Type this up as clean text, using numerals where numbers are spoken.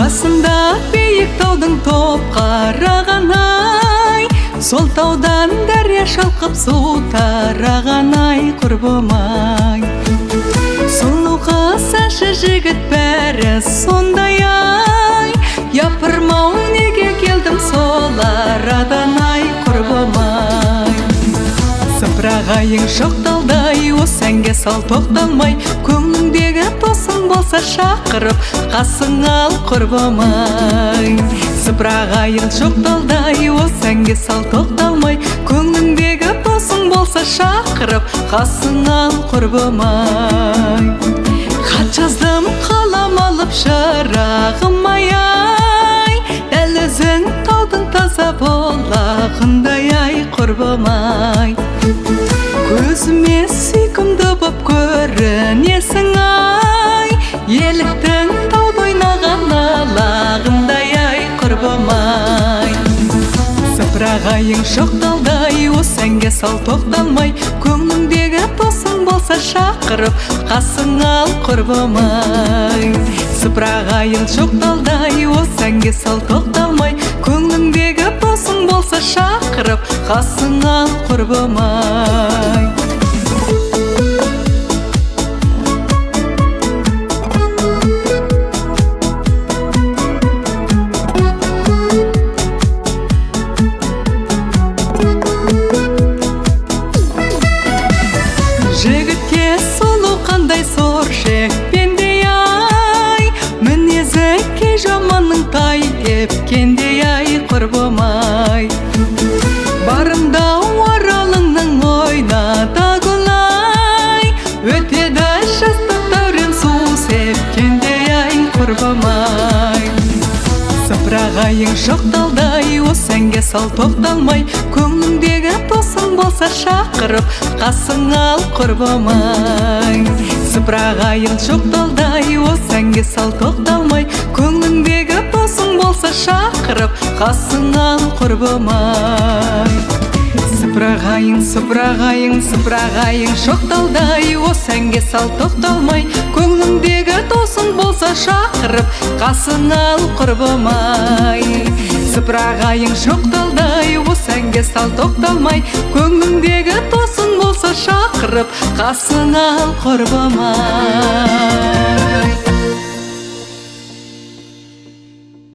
басында биік таудың топ қараған ай, сол таудан дәрия шалқып су тараған ай, құрбым-ай. Сұлу қыз әнші жігіт бәрі сондай ай, япырмау неге келдім сол арадан ай, құрбым-ай. Сыпырағайың шоқталдай, осы әнге сал тоқталмай, көңліңдегі досың болса шақырып қасың ал, құрбым-ай. Сыпырағайың шоқталдай, осы әнге сал тоқталмай, көңліңдегі досың болса шақырып қасың ал, құрбым-ай. Хат жаздым қалам алып шырағым-ай, дәл өзің таудың таза болағындай ай, құрбым-ай. Көзіме сүйкімді боп көрінесің ай, еліктің тауды ойнаған алағындай ай, құрбым-ай. Сыпырағайың шоқталдай, осы әнге сал тоқталмай, көңліңдегі досың болса шақырып қасың ал, құрбым-ай. Сыпырағайың шоқталдай, осы әнге сал тоқталмай, көңліңдегі досың болса шақырып қасың ал, құрбым-ай. Жігітке сұлу қандай сор шекпендей ай, мінезі кей жаманның тай тепкендей ай, құрбым-ай. Барымда аралыңның ойнада гүл-ай, өтеді жастық дәурен су сепкендей ай, құрбым-ай. Сыпырағайың шоқталдай, осы әнге сал тоқталмай, көңліңдегі досың болса шақырып қасың ал, құрбым-ай. Сыпырағайың шоқталдай, осы әнге сал тоқталмай, көңліңдегі досың болса шақырып қасың ал, құрбым-ай. Сыпырағайың, сыпырағайың, сыпырағайың шоқталдай, осы әнге сал тоқталмай, көңліңдегі досың болса шақырып қасың ал, құрбым-ай. Сыпырағайың шоқталдай, осы әнге сал тоқталмай, көңліңдегі досың болса шақырып қасың ал, құрбым-ай.